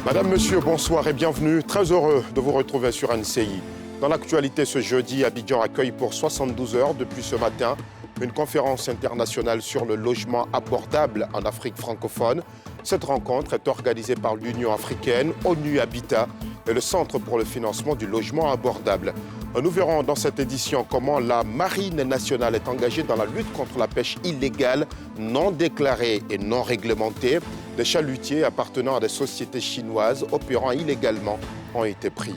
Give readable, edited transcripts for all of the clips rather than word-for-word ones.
Madame, Monsieur, bonsoir et bienvenue. Très heureux de vous retrouver sur NCI. Dans l'actualité ce jeudi, Abidjan accueille pour 72 heures depuis ce matin une conférence internationale sur le logement abordable en Afrique francophone. Cette rencontre est organisée par l'Union africaine, ONU Habitat et le Centre pour le financement du logement abordable. Nous verrons dans cette édition comment la Marine nationale est engagée dans la lutte contre la pêche illégale, non déclarée et non réglementée. Des chalutiers appartenant à des sociétés chinoises opérant illégalement ont été pris.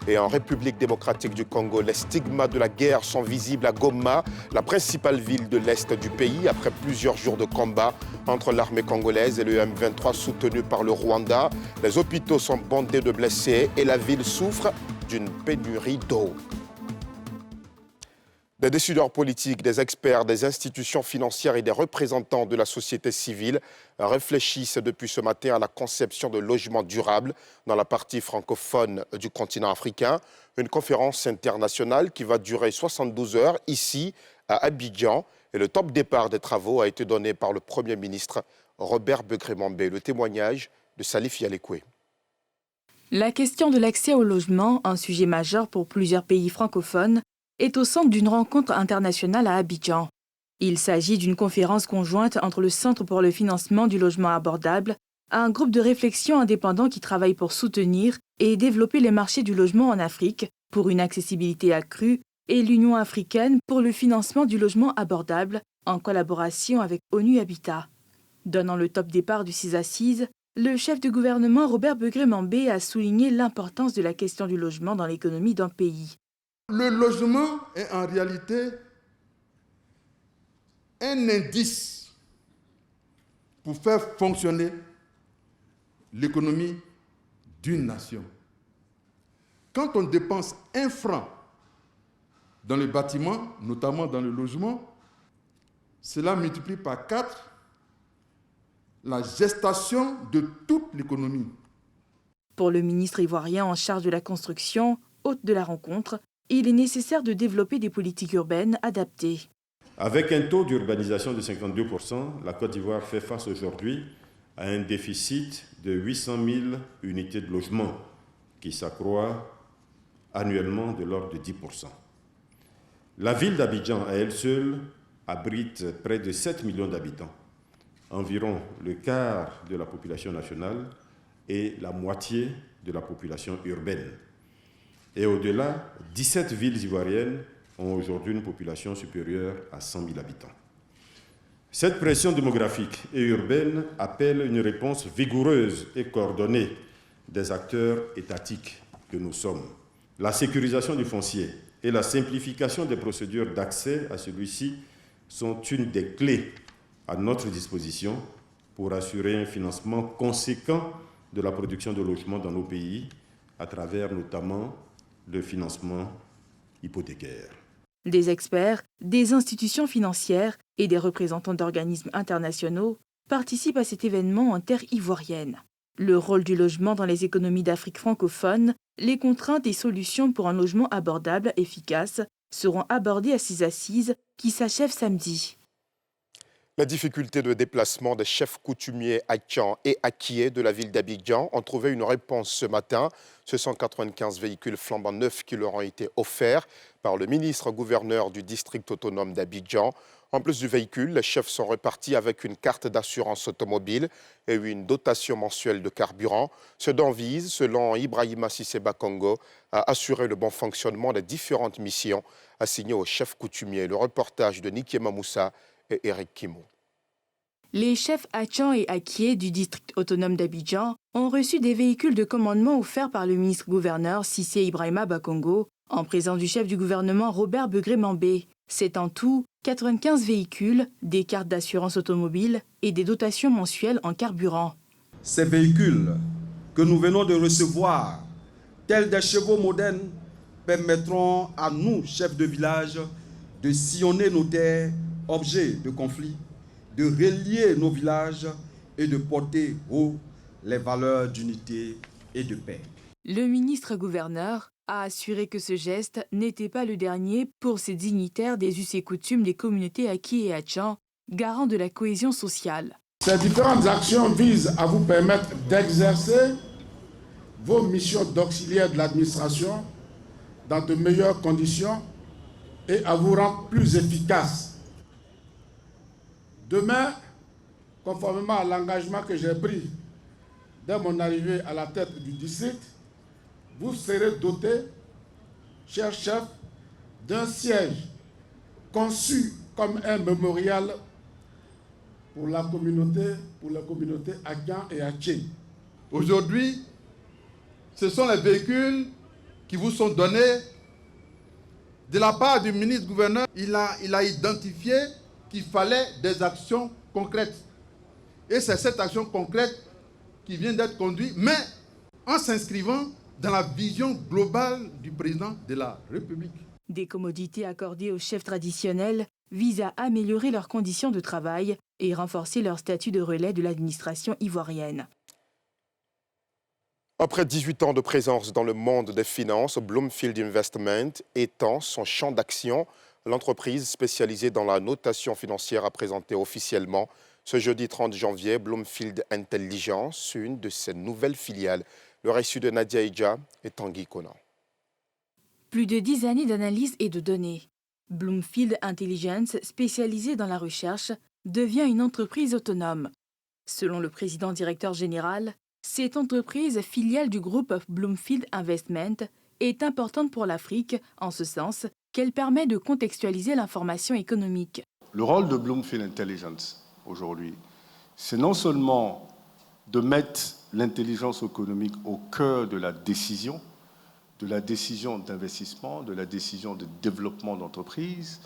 Et en République démocratique du Congo, les stigmates de la guerre sont visibles à Goma, la principale ville de l'Est du pays, après plusieurs jours de combat entre l'armée congolaise et le M23 soutenu par le Rwanda. Les hôpitaux sont bondés de blessés et la ville souffre d'une pénurie d'eau. Des décideurs politiques, des experts, des institutions financières et des représentants de la société civile réfléchissent depuis ce matin à la conception de logements durables dans la partie francophone du continent africain. Une conférence internationale qui va durer 72 heures ici à Abidjan. Et le top départ des travaux a été donné par le Premier ministre Robert Begré-Mambé. Le témoignage de Salif Yalekwe. La question de l'accès au logement, un sujet majeur pour plusieurs pays francophones, est au centre d'une rencontre internationale à Abidjan. Il s'agit d'une conférence conjointe entre le Centre pour le financement du logement abordable, un groupe de réflexion indépendant qui travaille pour soutenir et développer les marchés du logement en Afrique pour une accessibilité accrue, et l'Union africaine pour le financement du logement abordable en collaboration avec ONU Habitat. Donnant le top départ du 6 Assises, le chef du gouvernement Robert Begré-Mambé a souligné l'importance de la question du logement dans l'économie d'un pays. Le logement est en réalité un indice pour faire fonctionner l'économie d'une nation. Quand on dépense 1 franc dans le bâtiment, notamment dans le logement, cela multiplie par 4 la gestation de toute l'économie. Pour le ministre ivoirien en charge de la construction, hôte de la rencontre, il est nécessaire de développer des politiques urbaines adaptées. Avec un taux d'urbanisation de 52%, la Côte d'Ivoire fait face aujourd'hui à un déficit de 800 000 unités de logement qui s'accroît annuellement de l'ordre de 10%. La ville d'Abidjan, à elle seule, abrite près de 7 millions d'habitants, environ le quart de la population nationale et la moitié de la population urbaine. Et au-delà, 17 villes ivoiriennes ont aujourd'hui une population supérieure à 100 000 habitants. Cette pression démographique et urbaine appelle une réponse vigoureuse et coordonnée des acteurs étatiques que nous sommes. La sécurisation du foncier et la simplification des procédures d'accès à celui-ci sont une des clés à notre disposition pour assurer un financement conséquent de la production de logements dans nos pays, à travers notamment le financement hypothécaire. Des experts, des institutions financières et des représentants d'organismes internationaux participent à cet événement en terre ivoirienne. Le rôle du logement dans les économies d'Afrique francophone, les contraintes et solutions pour un logement abordable efficace seront abordées à ces assises qui s'achèvent samedi. La difficulté de déplacement des chefs coutumiers Atchan et Akié de la ville d'Abidjan ont trouvé une réponse ce matin. Ce sont 95 véhicules flambant neufs qui leur ont été offerts par le ministre-gouverneur du district autonome d'Abidjan. En plus du véhicule, les chefs sont repartis avec une carte d'assurance automobile et une dotation mensuelle de carburant. Ce dont vise, selon Ibrahima Sisseba Congo, à assurer le bon fonctionnement des différentes missions assignées aux chefs coutumiers. Le reportage de Nikiema Moussa et Eric Kimo. Les chefs Atchan et Akié du district autonome d'Abidjan ont reçu des véhicules de commandement offerts par le ministre-gouverneur Cissé Ibrahima Bakongo, en présence du chef du gouvernement Robert Begré-Mambé. C'est en tout 95 véhicules, des cartes d'assurance automobile et des dotations mensuelles en carburant. Ces véhicules que nous venons de recevoir, tels des chevaux modernes, permettront à nous, chefs de village, de sillonner nos terres, objets de conflit, de relier nos villages et de porter haut les valeurs d'unité et de paix. Le ministre-gouverneur a assuré que ce geste n'était pas le dernier pour ces dignitaires des us et coutumes des communautés Aki et Atchan, garants de la cohésion sociale. Ces différentes actions visent à vous permettre d'exercer vos missions d'auxiliaire de l'administration dans de meilleures conditions et à vous rendre plus efficace. Demain, conformément à l'engagement que j'ai pris dès mon arrivée à la tête du district, vous serez doté, chers chefs, d'un siège conçu comme un mémorial pour la communauté Akan et Atché. Aujourd'hui, ce sont les véhicules qui vous sont donnés de la part du ministre-gouverneur. Il a identifié qu'il fallait des actions concrètes. Et c'est cette action concrète qui vient d'être conduite, mais en s'inscrivant dans la vision globale du président de la République. Des commodités accordées aux chefs traditionnels visent à améliorer leurs conditions de travail et renforcer leur statut de relais de l'administration ivoirienne. Après 18 ans de présence dans le monde des finances, Bloomfield Investment étend son champ d'action. L'entreprise spécialisée dans la notation financière a présenté officiellement ce jeudi 30 janvier Bloomfield Intelligence, une de ses nouvelles filiales. Le récit de Nadia Ija et Tanguy Conan. Plus de 10 années d'analyse et de données. Bloomfield Intelligence, spécialisée dans la recherche, devient une entreprise autonome. Selon le président-directeur général, cette entreprise, filiale du groupe Bloomfield Investment, est importante pour l'Afrique, en ce sens qu'elle permet de contextualiser l'information économique. Le rôle de Bloomfield Intelligence, aujourd'hui, c'est non seulement de mettre l'intelligence économique au cœur de la décision d'investissement, de la décision de développement d'entreprise,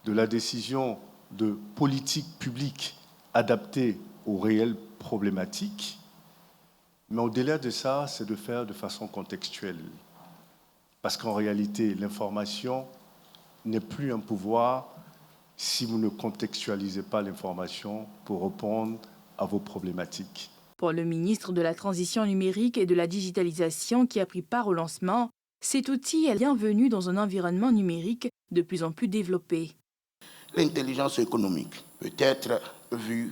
de la décision de politique publique adaptée aux réelles problématiques. Mais au-delà de ça, c'est de faire de façon contextuelle. Parce qu'en réalité, l'information n'est plus un pouvoir si vous ne contextualisez pas l'information pour répondre à vos problématiques. Pour le ministre de la Transition numérique et de la digitalisation qui a pris part au lancement, cet outil est bienvenu dans un environnement numérique de plus en plus développé. L'intelligence économique peut être vue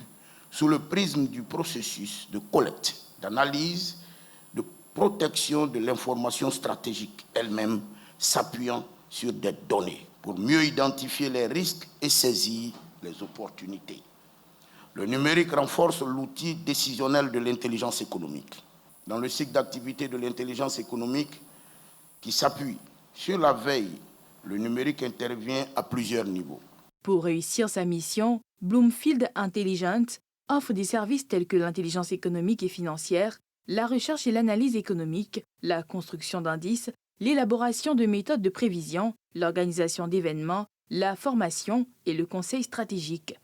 sous le prisme du processus de collecte, d'analyse, de protection de l'information stratégique elle-même, s'appuyant sur des données pour mieux identifier les risques et saisir les opportunités. Le numérique renforce l'outil décisionnel de l'intelligence économique. Dans le cycle d'activité de l'intelligence économique qui s'appuie sur la veille, le numérique intervient à plusieurs niveaux. Pour réussir sa mission, Bloomfield Intelligence offre des services tels que l'intelligence économique et financière, la recherche et l'analyse économique, la construction d'indices, l'élaboration de méthodes de prévision, l'organisation d'événements, la formation et le conseil stratégique.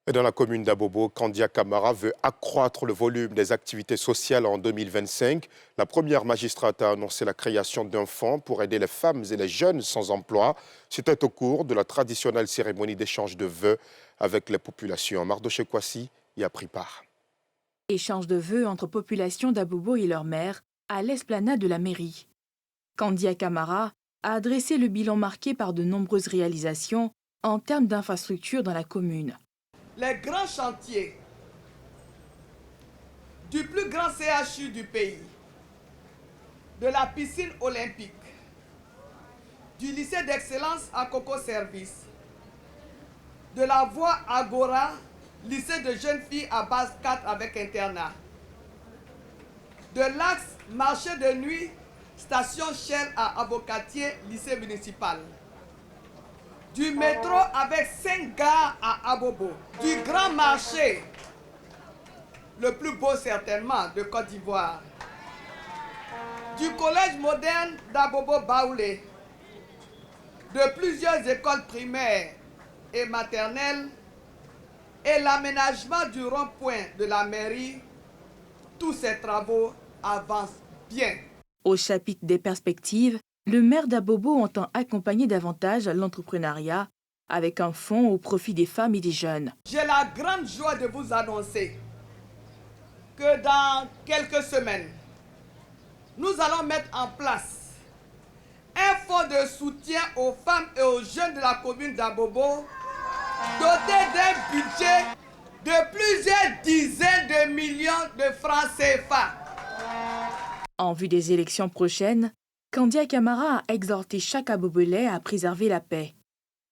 Et dans la commune d'Abobo, Kandia Camara veut accroître le volume des activités sociales en 2025. La première magistrate a annoncé la création d'un fonds pour aider les femmes et les jeunes sans emploi. C'était au cours de la traditionnelle cérémonie d'échange de vœux avec les populations. Mardoché Kwasi y a pris part. Échange de vœux entre populations d'Abobo et leur maire à l'esplanade de la mairie. Kandia Camara a adressé le bilan marqué par de nombreuses réalisations en termes d'infrastructures dans la commune. Les grands chantiers du plus grand CHU du pays, de la piscine olympique, du lycée d'excellence à Coco Service, de la voie Agora, lycée de jeunes filles à base 4 avec internat, de l'axe marché de nuit, station Shell à Abocatier, lycée municipal, du métro avec 5 gares à Abobo, du grand marché, le plus beau certainement de Côte d'Ivoire, du collège moderne d'Abobo Baoulé, de plusieurs écoles primaires et maternelles et l'aménagement du rond-point de la mairie, tous ces travaux avancent bien. Au chapitre des perspectives, le maire d'Abobo entend accompagner davantage l'entrepreneuriat avec un fonds au profit des femmes et des jeunes. J'ai la grande joie de vous annoncer que dans quelques semaines, nous allons mettre en place un fonds de soutien aux femmes et aux jeunes de la commune d'Abobo, doté d'un budget de plusieurs dizaines de millions de francs CFA. En vue des élections prochaines, Kandia Camara a exhorté chaque Abobelais à préserver la paix.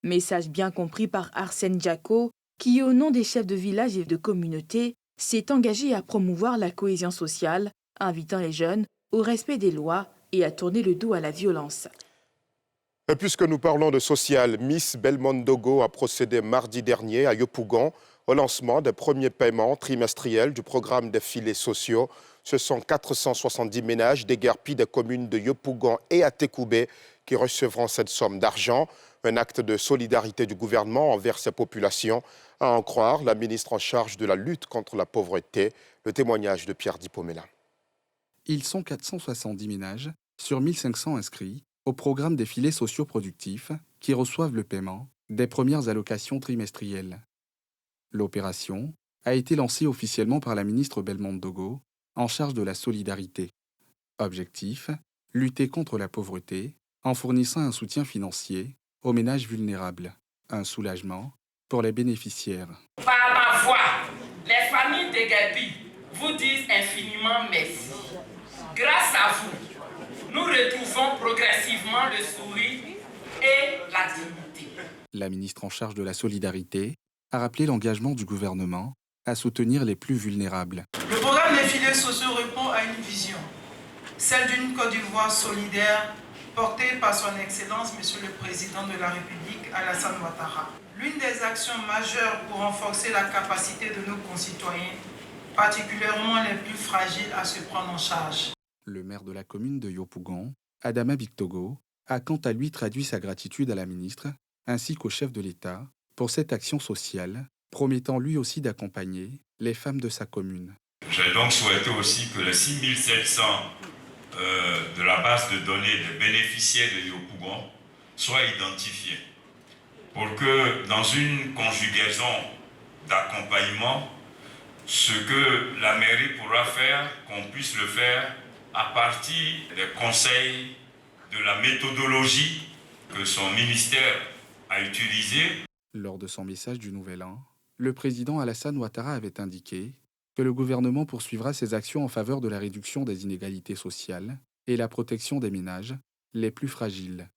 Message bien compris par Arsène Diako, qui, au nom des chefs de village et de communauté, s'est engagé à promouvoir la cohésion sociale, invitant les jeunes au respect des lois et à tourner le dos à la violence. Et puisque nous parlons de social, Miss Belmondogo a procédé mardi dernier à Yopougon au lancement des premiers paiements trimestriels du programme des filets sociaux. Ce sont 470 ménages déguerpis des communes de Yopougon et Atekoubé qui recevront cette somme d'argent. Un acte de solidarité du gouvernement envers ces populations, à en croire la ministre en charge de la lutte contre la pauvreté. Le témoignage de Pierre Dipomela. Ils sont 470 ménages sur 1500 inscrits au programme des filets sociaux productifs qui reçoivent le paiement des premières allocations trimestrielles. L'opération a été lancée officiellement par la ministre Belmondogo en charge de la solidarité. Objectif, lutter contre la pauvreté en fournissant un soutien financier aux ménages vulnérables, un soulagement pour les bénéficiaires. Par ma voix, les familles déguerpies vous disent infiniment merci. Grâce à vous, nous retrouvons progressivement le sourire et la dignité. La ministre en charge de la solidarité a rappelé l'engagement du gouvernement à soutenir les plus vulnérables. Le programme des filets sociaux répond à une vision, celle d'une Côte d'Ivoire solidaire portée par son Excellence Monsieur le Président de la République, Alassane Ouattara. L'une des actions majeures pour renforcer la capacité de nos concitoyens, particulièrement les plus fragiles, à se prendre en charge. Le maire de la commune de Yopougon, Adama Bictogo, a quant à lui traduit sa gratitude à la ministre ainsi qu'au chef de l'État pour cette action sociale, promettant lui aussi d'accompagner les femmes de sa commune. J'ai donc souhaité aussi que les 6700 de la base de données des bénéficiaires de Yopougon soient identifiés pour que dans une conjugaison d'accompagnement, ce que la mairie pourra faire, qu'on puisse le faire à partir des conseils de la méthodologie que son ministère a utilisée. Lors de son message du Nouvel An, le président Alassane Ouattara avait indiqué que le gouvernement poursuivra ses actions en faveur de la réduction des inégalités sociales et la protection des ménages les plus fragiles.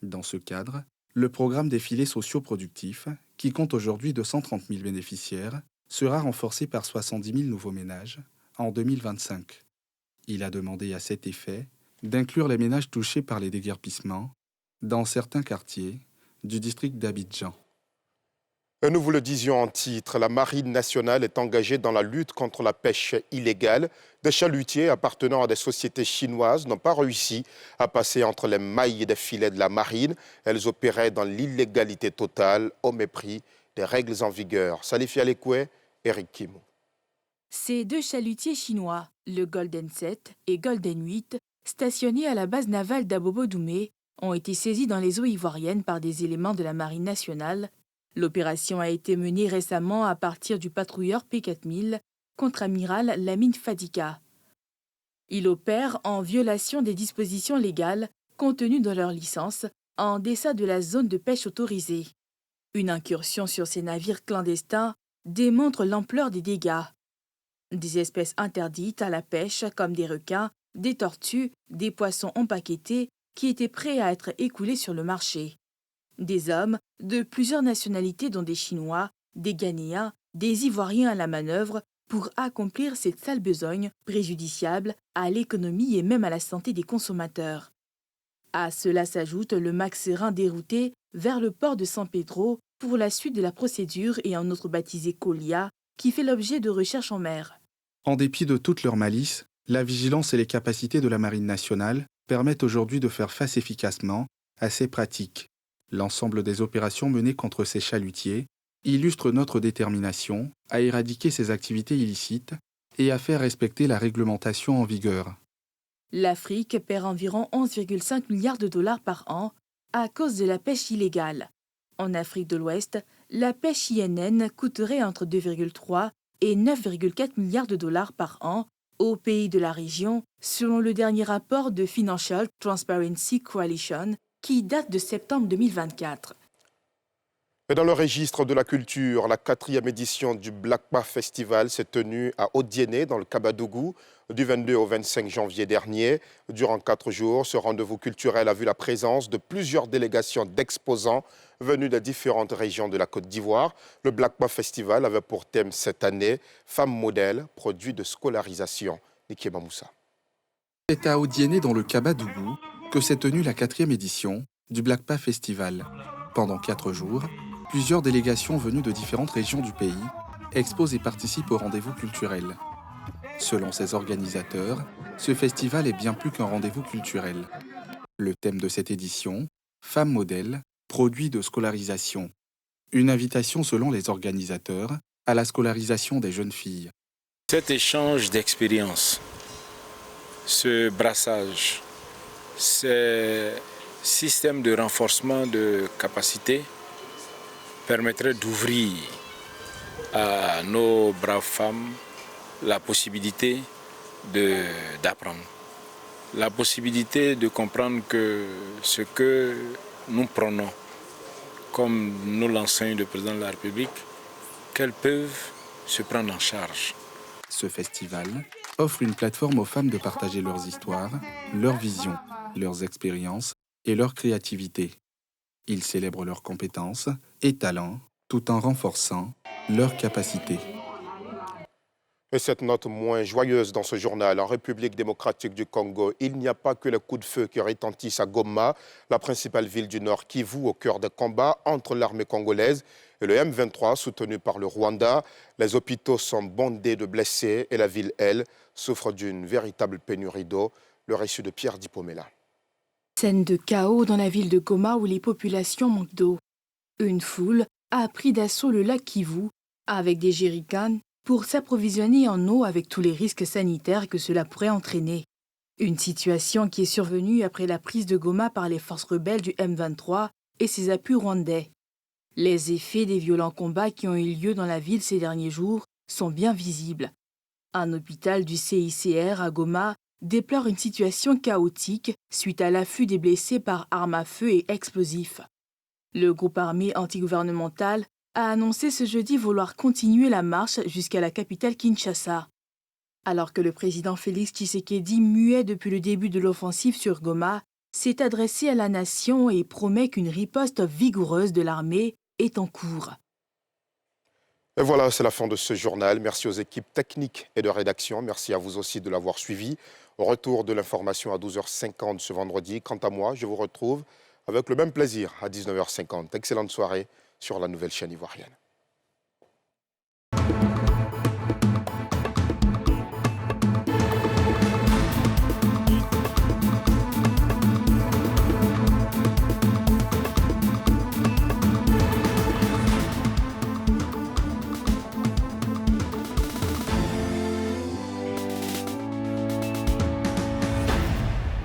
Dans ce cadre, le programme des filets sociaux productifs, qui compte aujourd'hui 230 000 bénéficiaires, sera renforcé par 70 000 nouveaux ménages en 2025. Il a demandé à cet effet d'inclure les ménages touchés par les déguerpissements dans certains quartiers du district d'Abidjan. Nous vous le disions en titre, la Marine nationale est engagée dans la lutte contre la pêche illégale. Des chalutiers appartenant à des sociétés chinoises n'ont pas réussi à passer entre les mailles des filets de la marine. Elles opéraient dans l'illégalité totale au mépris des règles en vigueur. Salif Alekoué, Eric Kimou. Ces deux chalutiers chinois, le Golden 7 et Golden 8, stationnés à la base navale d'Abobo-Doumé, ont été saisis dans les eaux ivoiriennes par des éléments de la Marine nationale. L'opération a été menée récemment à partir du patrouilleur P4000, contre-amiral Lamine Fadika. Il opère en violation des dispositions légales contenues dans leur licence en deçà de la zone de pêche autorisée. Une incursion sur ces navires clandestins démontre l'ampleur des dégâts. Des espèces interdites à la pêche comme des requins, des tortues, des poissons empaquetés qui étaient prêts à être écoulés sur le marché. Des hommes de plusieurs nationalités dont des Chinois, des Ghanéens, des Ivoiriens à la manœuvre pour accomplir cette sale besogne préjudiciable à l'économie et même à la santé des consommateurs. À cela s'ajoute le Max Serein dérouté vers le port de San Pedro pour la suite de la procédure et un autre baptisé Colia qui fait l'objet de recherches en mer. En dépit de toute leur malice, la vigilance et les capacités de la Marine nationale permettent aujourd'hui de faire face efficacement à ces pratiques. L'ensemble des opérations menées contre ces chalutiers illustre notre détermination à éradiquer ces activités illicites et à faire respecter la réglementation en vigueur. L'Afrique perd environ 11,5 milliards de dollars par an à cause de la pêche illégale. En Afrique de l'Ouest, la pêche INN coûterait entre 2,3 et 9,4 milliards de dollars par an aux pays de la région, selon le dernier rapport de Financial Transparency Coalition, qui date de septembre 2024. Et dans le registre de la culture, la 4e édition du Blakpa Festival s'est tenue à Odiéné, dans le Kabadougou, du 22 au 25 janvier dernier. Durant 4 jours, ce rendez-vous culturel a vu la présence de plusieurs délégations d'exposants venus de différentes régions de la Côte d'Ivoire. Le Blakpa Festival avait pour thème cette année « Femmes modèles, produits de scolarisation ». Nikieba Moussa. C'est à Odiéné, dans le Kabadougou, que s'est tenue la 4e édition du Blakpa Festival. Pendant 4 jours, plusieurs délégations venues de différentes régions du pays exposent et participent au rendez-vous culturel. Selon ses organisateurs, ce festival est bien plus qu'un rendez-vous culturel. Le thème de cette édition, Femmes modèles, produits de scolarisation. Une invitation, selon les organisateurs, à la scolarisation des jeunes filles. Cet échange d'expériences, ce brassage, ce système de renforcement de capacité permettrait d'ouvrir à nos braves femmes la possibilité d'apprendre, la possibilité de comprendre que ce que nous prenons, comme nous l'enseigne le président de la République, qu'elles peuvent se prendre en charge. Ce festival offre une plateforme aux femmes de partager leurs histoires, leurs visions, leurs expériences et leur créativité. Il célèbre leurs compétences et talents tout en renforçant leurs capacités. Et cette note moins joyeuse dans ce journal, en République démocratique du Congo, il n'y a pas que les coups de feu qui retentissent à Goma, la principale ville du Nord Kivu, au cœur des combats entre l'armée congolaise et le M23 soutenu par le Rwanda. Les hôpitaux sont bondés de blessés et la ville, elle, souffre d'une véritable pénurie d'eau. Le récit de Pierre Dipomela. Scène de chaos dans la ville de Goma où les populations manquent d'eau. Une foule a pris d'assaut le lac Kivu avec des jerrycans pour s'approvisionner en eau avec tous les risques sanitaires que cela pourrait entraîner. Une situation qui est survenue après la prise de Goma par les forces rebelles du M23 et ses appuis rwandais. Les effets des violents combats qui ont eu lieu dans la ville ces derniers jours sont bien visibles. Un hôpital du CICR à Goma déplore une situation chaotique suite à l'afflux des blessés par armes à feu et explosifs. Le groupe armé antigouvernemental a annoncé ce jeudi vouloir continuer la marche jusqu'à la capitale Kinshasa. Alors que le président Félix Tshisekedi, muet depuis le début de l'offensive sur Goma, s'est adressé à la nation et promet qu'une riposte vigoureuse de l'armée est en cours. Et voilà, c'est la fin de ce journal. Merci aux équipes techniques et de rédaction. Merci à vous aussi de l'avoir suivi. Au retour de l'information à 12h50 ce vendredi. Quant à moi, je vous retrouve avec le même plaisir à 19h50. Excellente soirée sur la nouvelle chaîne ivoirienne.